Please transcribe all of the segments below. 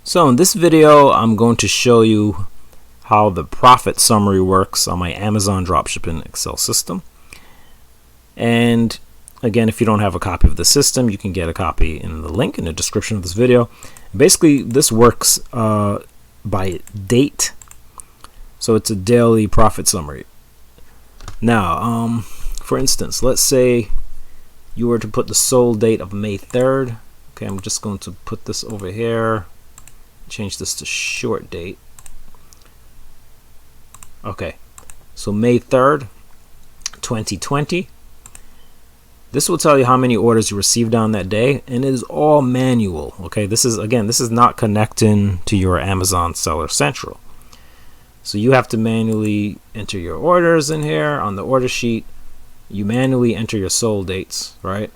So in this video, I'm going to show you how the profit summary works on my Amazon Dropshipping Excel system. And again, if you don't have a copy of the system, you can get a copy in the link in the description of this video. Basically, this works by date. So it's a daily profit summary. Now, for instance, let's say you were to put the sold date of May 3rd. Okay, I'm just going to put this over here. Change this to short date. Okay, so May 3rd, 2020. This will tell you how many orders you received on that day, and it is all manual. Okay, this is not connecting to your Amazon Seller Central. So you have to manually enter your orders in here on the order sheet. You manually enter your sold dates, right?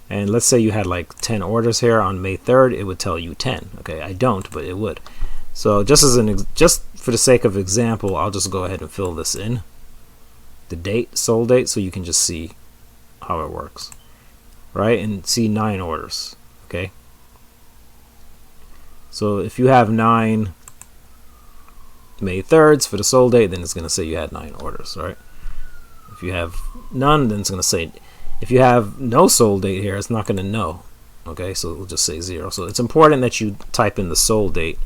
And let's say you had like 10 orders here on May 3rd, it would tell you 10. Okay, I don't, but it would. So just for the sake of example, I'll just go ahead and fill this in, the date, sold date, so you can just see how it works, right? And see 9 orders. Okay. So if you have 9 May 3rds for the sold date, then it's going to say you had 9 orders, right? If you have none, then it's going to say. If you have no sold date here, it's not going to know. Okay, so it'll just say 0. So it's important that you type in the sold date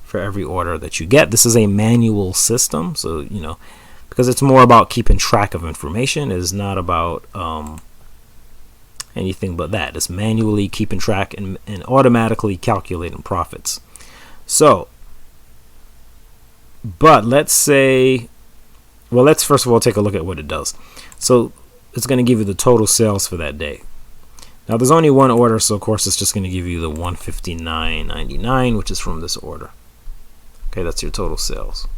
for every order that you get. This is a manual system, so because it's more about keeping track of information. It is not about anything but that. It's manually keeping track and automatically calculating profits. So, but let's say, well, let's first of all take a look at what it does. So it's going to give you the total sales for that day. Now there's only one order, so of course it's just going to give you the $159.99, which is from this order. Okay, that's your total sales.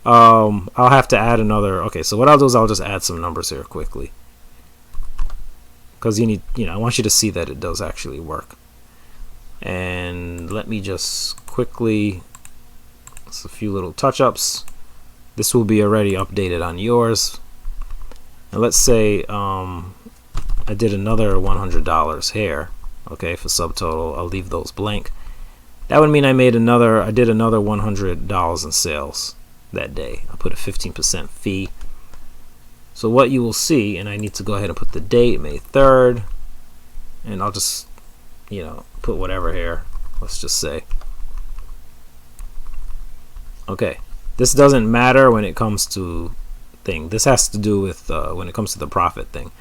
I'll have to add another. Okay, so what I'll do is I'll just add some numbers here quickly, because I want you to see that it does actually work. And let me just quickly, it's a few little touch-ups. This will be already updated on yours. And let's say I did another $100 here, okay, for subtotal. I'll leave those blank. That would mean I did another $100 in sales that day. I put a 15% fee. So what you will see, and I need to go ahead and put the date, May 3rd, and I'll just put whatever here. Let's just say, okay, this doesn't matter when it comes to thing. This has to do with when it comes to the profit thing.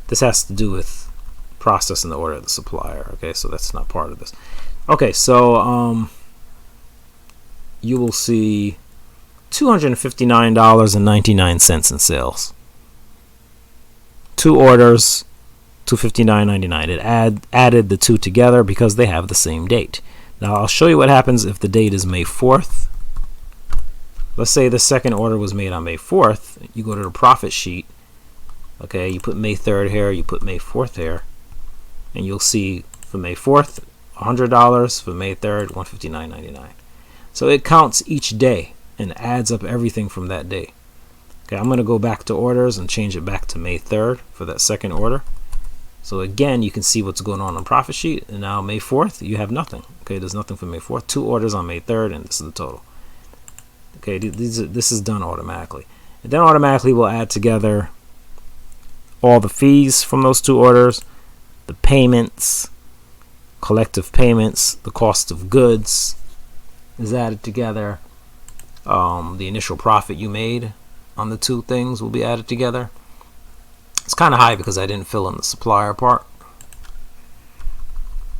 This has to do with processing the order of the supplier. Okay, so that's not part of this. Okay, so you will see $259.99 in sales. 2 orders, $259.99. It added the 2 together because they have the same date. Now I'll show you what happens if the date is May 4th. Let's say the second order was made on May 4th. You go to the profit sheet. Okay, you put May 3rd here, you put May 4th here, and you'll see for May 4th, $100, for May 3rd, $159.99. So it counts each day and adds up everything from that day. Okay, I'm going to go back to orders and change it back to May 3rd for that second order. So again, you can see what's going on profit sheet. And now May 4th, you have nothing. Okay, there's nothing for May 4th. 2 orders on May 3rd, and this is the total. Okay, this is done automatically. And then automatically we'll add together all the fees from those 2 orders, the payments, collective payments, the cost of goods is added together. The initial profit you made on the 2 things will be added together. It's kind of high because I didn't fill in the supplier part,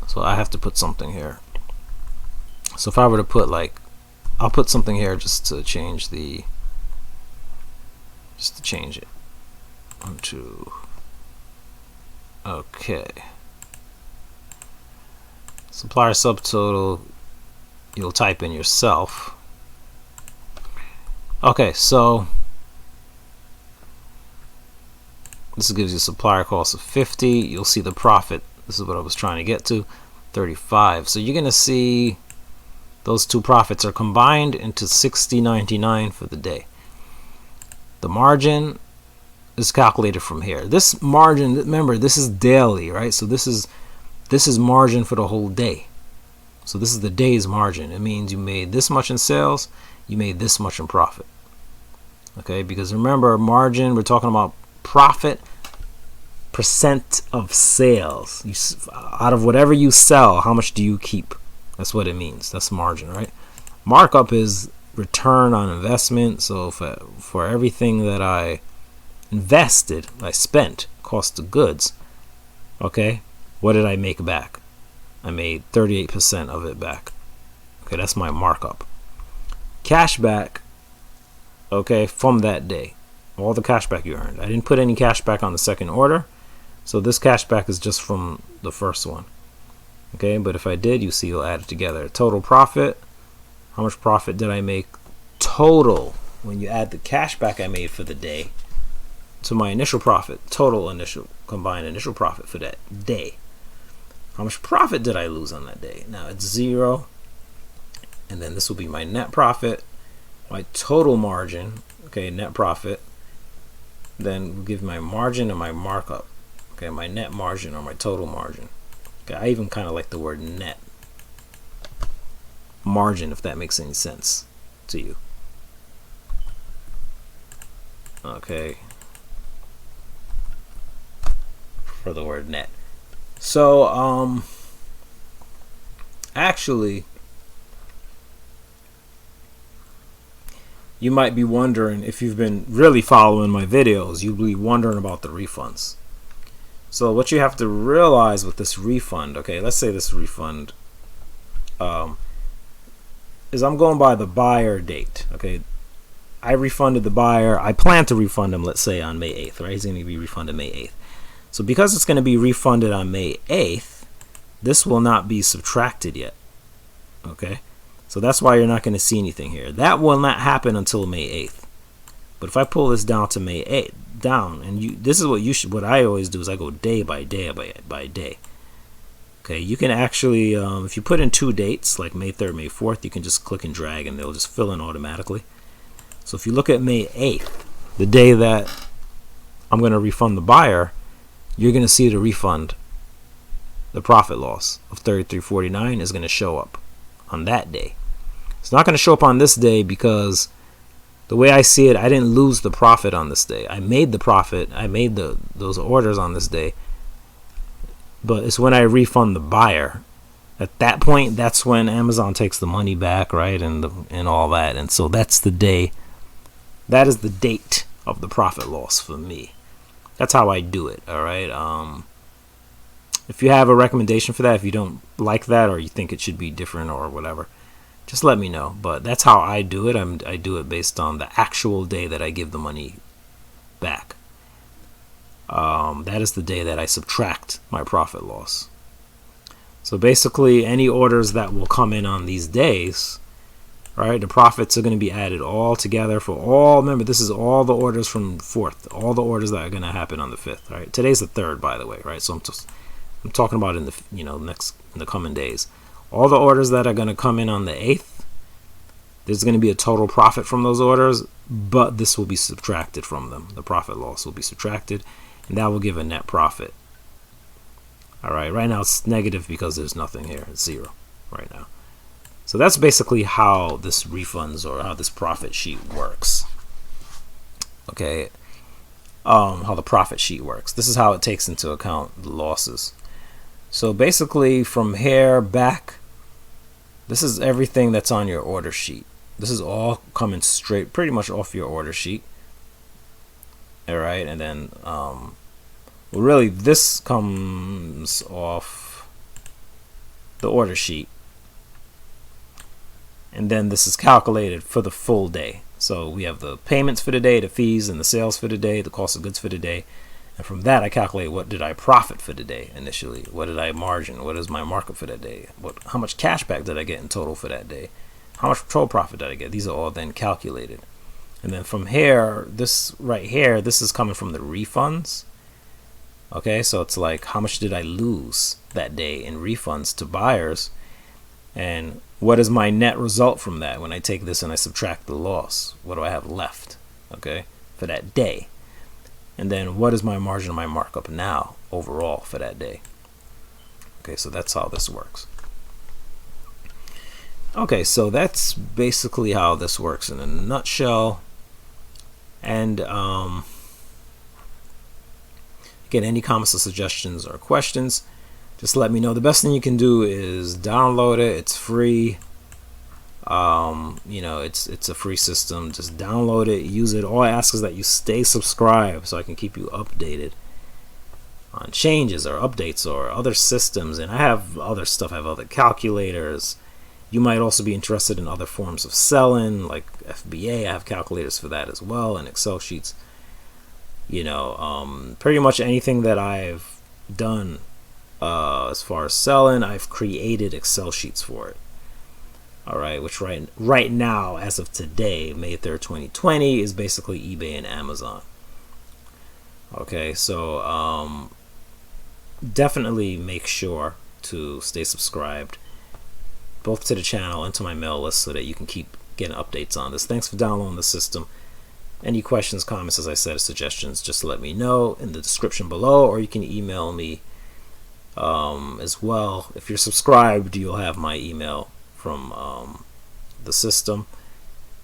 so I have to put something here. So if I were to put I'll put something here just to change it onto, okay, supplier subtotal, you'll type in yourself. Okay, so this gives you supplier cost of 50. You'll see the profit. This is what I was trying to get to, 35. So you're gonna see those 2 profits are combined into $60.99 for the day. The margin is calculated from here. This margin, remember, this is daily, right? So this is margin for the whole day. So this is the day's margin. It means you made this much in sales, you made this much in profit. Okay, because remember, margin, we're talking about profit percent of sales. Out of whatever you sell, how much do you keep? That's what it means. That's margin, right? Markup is return on investment. So for everything that I invested, I spent, cost of goods, okay, what did I make back? I made 38% of it back. Okay, that's my markup. Cashback, okay, from that day, all the cashback you earned. I didn't put any cashback on the second order, so this cashback is just from the first one. Okay, but if I did, you see, you'll add it together. Total profit, how much profit did I make total when you add the cashback I made for the day to my initial profit, total initial combined initial profit for that day? How much profit did I lose on that day? Now it's 0, and then this will be my net profit, my total margin, okay, net profit, then we'll give my margin and my markup, okay, my net margin or my total margin. Okay, I even kind of like the word net margin, if that makes any sense to you. Okay, for the word net. So actually, you might be wondering, if you've been really following my videos, you'll be wondering about the refunds. So what you have to realize with this refund, okay, let's say this refund is, I'm going by the buyer date. Okay, I refunded the buyer. I plan to refund him, let's say, on May 8th, right? He's going to be refunded May 8th. So because it's going to be refunded on May 8th, this will not be subtracted yet. Okay, so that's why you're not going to see anything here. That will not happen until May 8th. But if I pull this down to May 8th, down, and this is what you should, what I always do is I go day by day by day. Okay, you can actually, if you put in 2 dates, like May 3rd, May 4th, you can just click and drag and they'll just fill in automatically. So if you look at May 8th, the day that I'm going to refund the buyer, you're going to see the refund, the profit loss of $33.49 is going to show up on that day. It's not going to show up on this day because the way I see it, I didn't lose the profit on this day. I made the profit. I made those orders on this day. But it's when I refund the buyer. At that point, that's when Amazon takes the money back, right? And all that. And so that's the day. That is the date of the profit loss for me. That's how I do it, all right? If you have a recommendation for that, if you don't like that or you think it should be different or whatever, just let me know. But that's how I do it. I do it based on the actual day that I give the money back. That is the day that I subtract my profit loss. So basically, any orders that will come in on these days, right, the profits are going to be added all together for all. Remember, this is all the orders from 4th, all the orders that are going to happen on the 5th, right? Today's the 3rd, by the way, right? So I'm talking about in the in the coming days. All the orders that are going to come in on the 8th, there's going to be a total profit from those orders, but this will be subtracted from them. The profit loss will be subtracted, and that will give a net profit. All right, right now it's negative because there's nothing here. It's 0 right now. So that's basically how this refunds or how this profit sheet works. Okay, how the profit sheet works. This is how it takes into account the losses. So basically from here back, this is everything that's on your order sheet. This is all coming straight pretty much off your order sheet. All right, and then well, really this comes off the order sheet, and then this is calculated for the full day. So we have the payments for the day, the fees and the sales for the day, the cost of goods for the day. And from that, I calculate what did I profit for the day initially? What did I margin? What is my markup for that day? How much cash back did I get in total for that day? How much total profit did I get? These are all then calculated. And then from here, this right here, this is coming from the refunds. Okay, so it's like, how much did I lose that day in refunds to buyers? And what is my net result from that when I take this and I subtract the loss? What do I have left, okay, for that day? And then what is my margin and my markup now overall for that day? Okay, so that's how this works. Okay, so that's basically how this works in a nutshell. And again, any comments or suggestions or questions, just let me know. The best thing you can do is download it. It's free. You know, it's a free system. Just download it, use it. All I ask is that you stay subscribed so I can keep you updated on changes or updates or other systems. And I have other stuff. I have other calculators. You might also be interested in other forms of selling, like FBA. I have calculators for that as well, and Excel sheets. You know, pretty much anything that I've done as far as selling, I've created Excel sheets for it. All right, which right now, as of today, May 3rd, 2020, is basically eBay and Amazon. Okay, so definitely make sure to stay subscribed, both to the channel and to my mail list, so that you can keep getting updates on this. Thanks for downloading the system. Any questions, comments, as I said, suggestions, just let me know in the description below, or you can email me as well. If you're subscribed, you'll have my email from the system,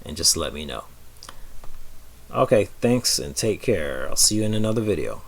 and just let me know. Okay, thanks and take care. I'll see you in another video.